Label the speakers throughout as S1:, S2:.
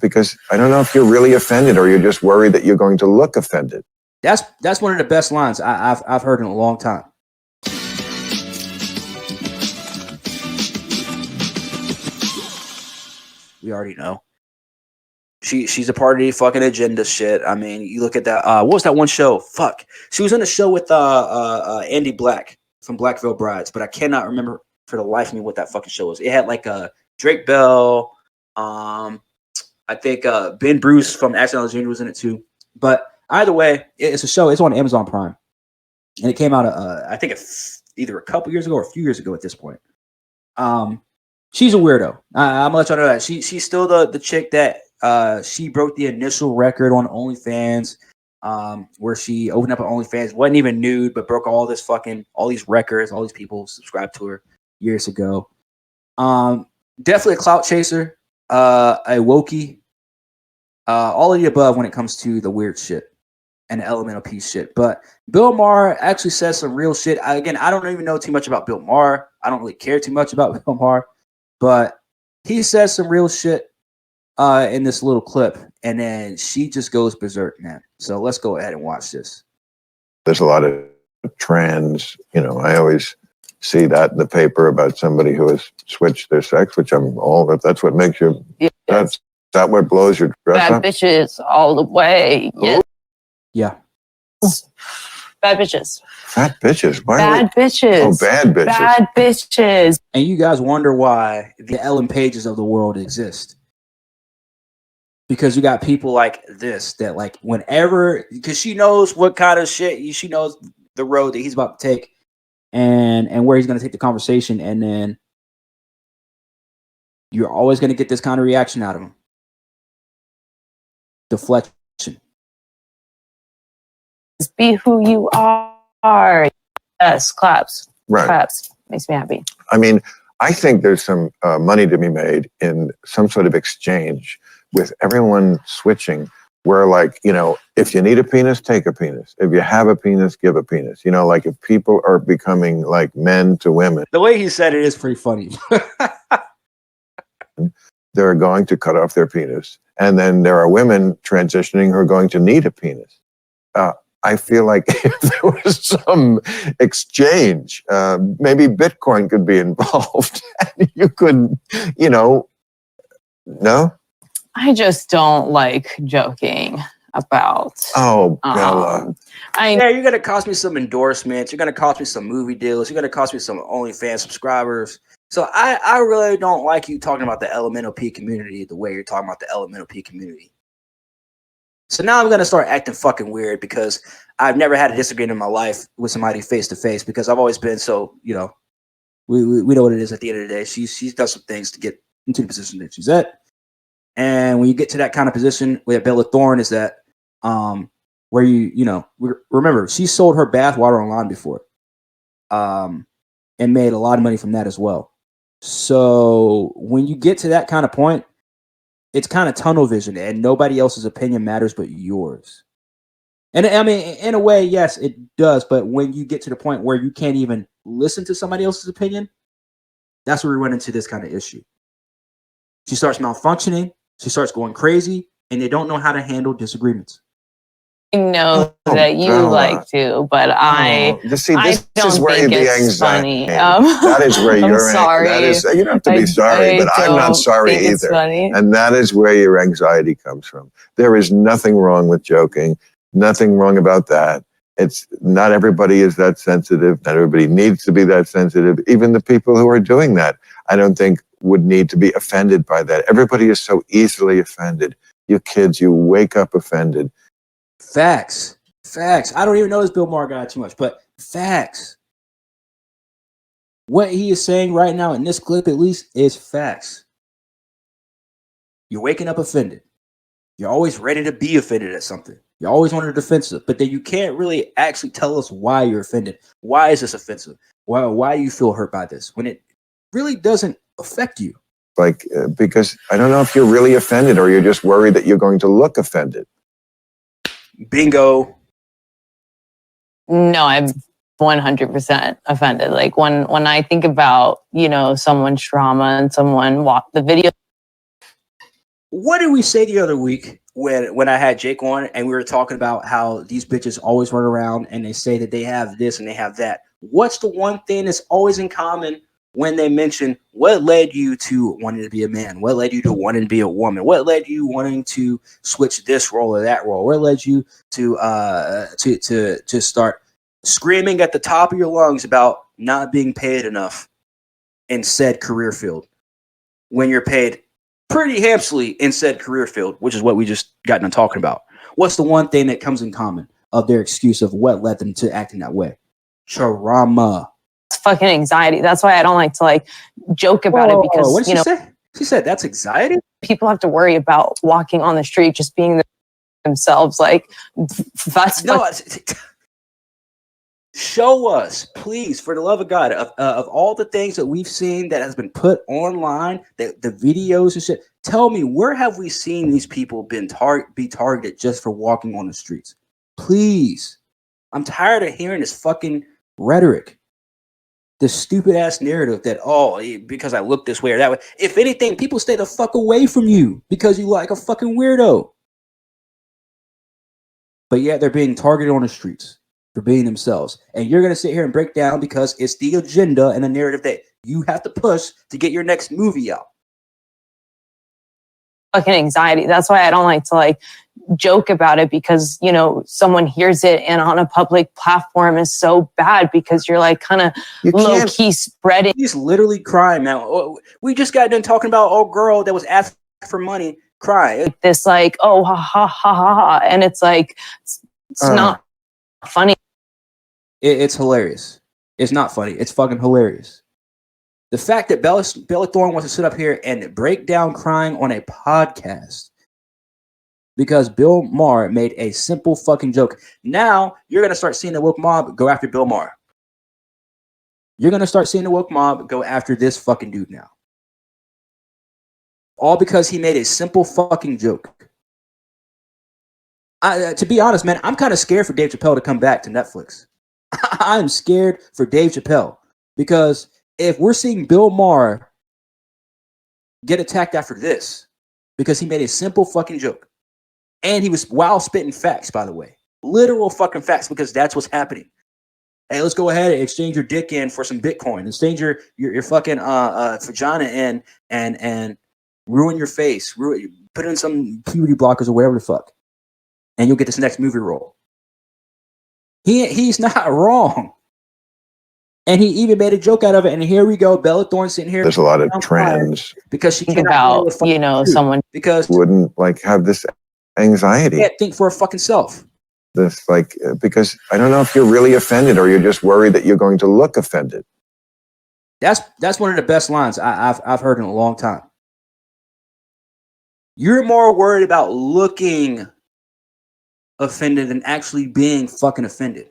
S1: because I don't know if you're really offended or you're just worried that you're going to look offended.
S2: That's one of the best lines I've heard in a long time. We already know. She's a part of the fucking agenda shit. I mean, you look at that. What was that one show? Fuck. She was on a show with Andy Black from Blackville Brides, but I cannot remember for the life of me what that fucking show was. It had like Drake Bell. I think Ben Bruce from Accidental Junior was in it too. But either way, it's a show. It's on Amazon Prime, and it came out. I think either a couple years ago or a few years ago at this point. She's a weirdo. I'm gonna let y'all know that she's still the chick that she broke the initial record on OnlyFans, where she opened up an OnlyFans, wasn't even nude, but broke all these records, all these people subscribed to her years ago. Definitely a clout chaser, a wokey, all of the above when it comes to the weird shit and the elemental piece shit. But Bill Maher actually says some real shit. I don't even know too much about Bill Maher. I don't really care too much about Bill Maher, but he says some real shit in this little clip, and then she just goes berserk, man. So let's go ahead and watch this.
S1: There's a lot of trans, I always see that in the paper about somebody who has switched their sex, which I'm all, if that's what makes you, that's that what blows your dress
S3: Bad
S1: up?
S3: bitches all the way. Yeah.
S2: Yeah.
S3: Bad bitches.
S1: Fat bitches. Why
S3: Bad bitches.
S1: Oh, bad bitches.
S3: Bad bitches.
S2: And you guys wonder why the Ellen Pages of the world exist. Because you got people like this that, like, whenever, because she knows what kind of shit, she knows the road that he's about to take and where he's going to take the conversation. And then you're always going to get this kind of reaction out of him. Deflection.
S3: Just be who you are. Yes, claps.
S1: Right.
S3: Claps. Makes me happy.
S1: I mean, I think there's some money to be made in some sort of exchange with everyone switching where, like, if you need a penis, take a penis. If you have a penis, give a penis. Like if people are becoming like men to women.
S2: The way he said it is pretty funny.
S1: They're going to cut off their penis. And then there are women transitioning who are going to need a penis. I feel like if there was some exchange, maybe Bitcoin could be involved. And you could, no?
S3: I just don't like joking about.
S1: Oh, Bella.
S2: You're going to cost me some endorsements. You're going to cost me some movie deals. You're going to cost me some OnlyFans subscribers. So I really don't like you talking about the Elemental P community the way you're talking about the Elemental P community. So now I'm going to start acting fucking weird because I've never had a disagreement in my life with somebody face to face because I've always been so, we know what it is at the end of the day. She's done some things to get into the position that she's at. And when you get to that kind of position with Bella Thorne is that where remember, she sold her bathwater online before and made a lot of money from that as well. So when you get to that kind of point, it's kind of tunnel vision and nobody else's opinion matters but yours. And I mean, in a way, yes, it does. But when you get to the point where you can't even listen to somebody else's opinion, that's where we run into this kind of issue. She starts malfunctioning. She starts going crazy, and they don't know how to handle disagreements.
S3: I know that you like to, but I
S1: this
S3: don't
S1: is where
S3: think
S1: the
S3: it's
S1: anxiety.
S3: funny.
S1: That is where
S3: I'm
S1: you're.
S3: sorry.
S1: You don't have to be sorry, but I'm not sorry either. And that is where your anxiety comes from. There is nothing wrong with joking. Nothing wrong about that. It's not everybody is that sensitive. Not everybody needs to be that sensitive. Even the people who are doing that, I don't think would need to be offended by that. Everybody is so easily offended. You kids, you wake up offended.
S2: Facts. I don't even know this Bill Maher guy too much, but facts. What he is saying right now in this clip, at least, is facts. You're waking up offended. You're always ready to be offended at something. You're always on the defensive, but then you can't really actually tell us why you're offended. Why is this offensive? Why you feel hurt by this when it really doesn't affect you?
S1: Because I don't know if you're really offended or you're just worried that you're going to look offended.
S2: Bingo.
S3: No, I'm 100% offended. Like when I think about, someone's trauma and someone walked the video.
S2: What did we say the other week when I had Jake on and we were talking about how these bitches always run around and they say that they have this and they have that? What's the one thing that's always in common when they mention what led you to wanting to be a man? What led you to wanting to be a woman? What led you wanting to switch this role or that role? What led you to start screaming at the top of your lungs about not being paid enough in said career field when you're paid pretty handsomely in said career field, which is what we just got done talking about? What's the one thing that comes in common of their excuse of what led them to acting that way? Trauma.
S3: It's fucking anxiety. That's why I don't like to like joke about it because
S2: what did she say? She said that's anxiety.
S3: People have to worry about walking on the street just being themselves. Like that's
S2: no. Show us, please, for the love of God, of all the things that we've seen that has been put online, the videos and shit. Tell me, where have we seen these people be targeted just for walking on the streets? Please. I'm tired of hearing this fucking rhetoric. This stupid ass narrative that, because I look this way or that way. If anything, people stay the fuck away from you because you like a fucking weirdo. But yet they're being targeted on the streets for being themselves. And you're going to sit here and break down because it's the agenda and the narrative that you have to push to get your next movie out.
S3: Fucking anxiety. That's why I don't like to like joke about it because, you know, someone hears it and on a public platform is so bad because you're like kind of low key spreading.
S2: He's literally crying now. We just got done talking about old girl that was asking for money crying.
S3: This like, oh, ha, ha, ha, ha, ha. And it's like, it's not funny.
S2: It's hilarious. It's not funny. It's fucking hilarious. The fact that Bella Thorne wants to sit up here and break down crying on a podcast because Bill Maher made a simple fucking joke. Now you're going to start seeing the woke mob go after Bill Maher. You're going to start seeing the woke mob go after this fucking dude now. All because he made a simple fucking joke. To be honest, man, I'm kind of scared for Dave Chappelle to come back to Netflix. I'm scared for Dave Chappelle because if we're seeing Bill Maher get attacked after this because he made a simple fucking joke and he was while spitting facts, by the way, literal fucking facts, because that's what's happening. Hey, let's go ahead and exchange your dick in for some Bitcoin, exchange your fucking vagina in and ruin your face, put in some puberty blockers or whatever the fuck, and you'll get this next movie role. He's not wrong. And he even made a joke out of it. And here we go, Bella Thorne sitting here.
S1: There's a lot of trans
S3: because she think about someone
S1: because wouldn't like have this anxiety.
S2: Can't think for a fucking self.
S1: This because I don't know if you're really offended or you're just worried that you're going to look offended.
S2: That's one of the best lines I've heard in a long time. You're more worried about looking offended than actually being fucking offended.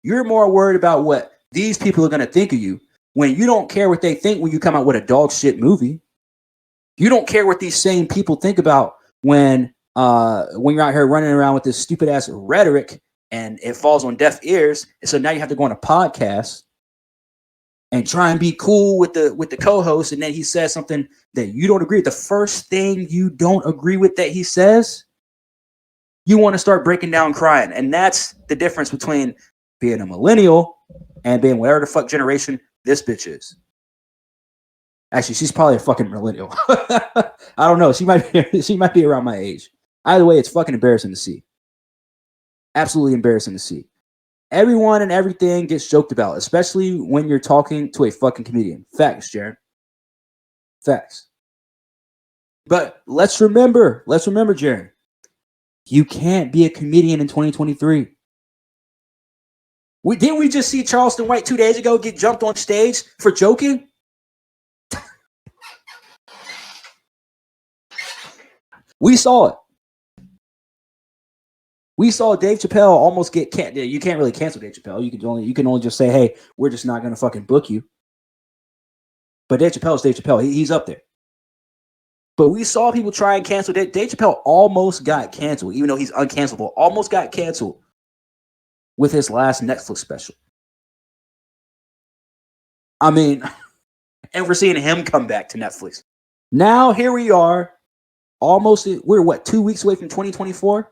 S2: You're more worried about what these people are going to think of you when you don't care what they think when you come out with a dog shit movie. You don't care what these same people think about when you're out here running around with this stupid ass rhetoric and it falls on deaf ears. And so now you have to go on a podcast and try and be cool with the co-host. And then he says something that you don't agree with. The first thing you don't agree with that he says, you want to start breaking down crying. And that's the difference between being a millennial and being whatever the fuck generation this bitch is. Actually, she's probably a fucking millennial. I don't know. She might be around my age. Either way, it's fucking embarrassing to see. Absolutely embarrassing to see. Everyone and everything gets joked about, especially when you're talking to a fucking comedian. Facts, Jaron. Facts. But let's remember, Jaron, you can't be a comedian in 2023. Didn't we just see Charleston White 2 days ago get jumped on stage for joking? We saw it. We saw Dave Chappelle almost get you can't really cancel Dave Chappelle. You can only just say, hey, we're just not going to fucking book you. But Dave Chappelle is Dave Chappelle. He's up there. But we saw people try and cancel Dave Chappelle. Almost got canceled, even though he's uncancelable. Almost got canceled with his last Netflix special. I mean, and we're seeing him come back to Netflix. Now here we are, we're what, 2 weeks away from 2024?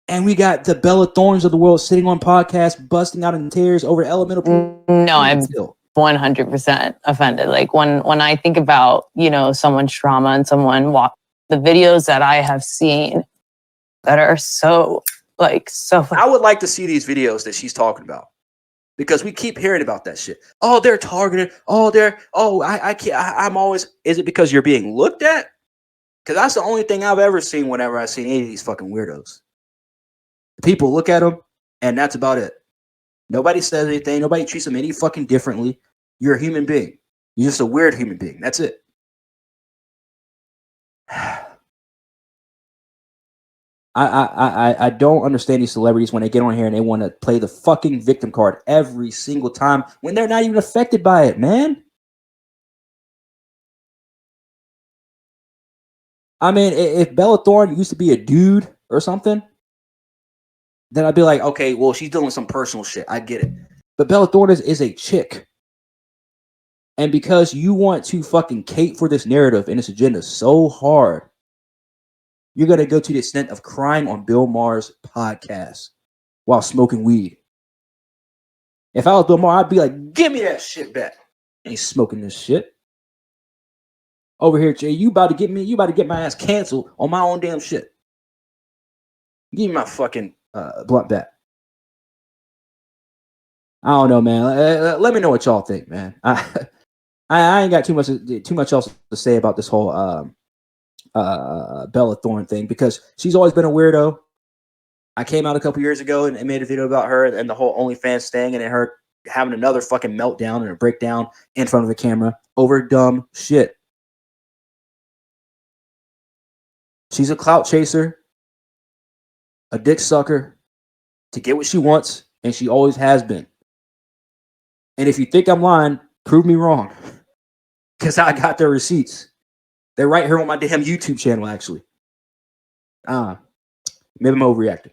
S2: And we got the Bella Thornes of the world sitting on podcasts, busting out in tears over elemental.
S3: No, I'm 100% offended. Like when I think about, someone's trauma and the videos that I have seen that are so.
S2: I would like to see these videos that she's talking about, because we keep hearing about that shit. Oh, they're targeted. I can't. I'm always. Is it because you're being looked at? Because that's the only thing I've ever seen whenever I've seen any of these fucking weirdos. People look at them, and that's about it. Nobody says anything. Nobody treats them any fucking differently. You're a human being. You're just a weird human being. That's it. I don't understand these celebrities when they get on here and they want to play the fucking victim card every single time when they're not even affected by it, man. I mean, if Bella Thorne used to be a dude or something, then I'd be like, okay, well, she's dealing with some personal shit. I get it. But Bella Thorne is a chick. And because you want to fucking cape for this narrative and this agenda so hard, you're going to go to the extent of crying on Bill Maher's podcast while smoking weed. If I was Bill Maher, I'd be like, give me that shit back. I ain't smoking this shit. Over here, Jay, you about to get my ass canceled on my own damn shit. Give me my fucking blunt back. I don't know, man. Let me know what y'all think, man. I ain't got too much else to say about this whole Bella Thorne thing, because she's always been a weirdo. I came out a couple years ago and made a video about her and the whole OnlyFans thing, and her having another fucking meltdown and a breakdown in front of the camera over dumb shit. She's a clout chaser, a dick sucker to get what she wants, and she always has been. And if you think I'm lying, prove me wrong, because I got their receipts. They're right here on my damn YouTube channel, actually. Maybe I'm overreacting.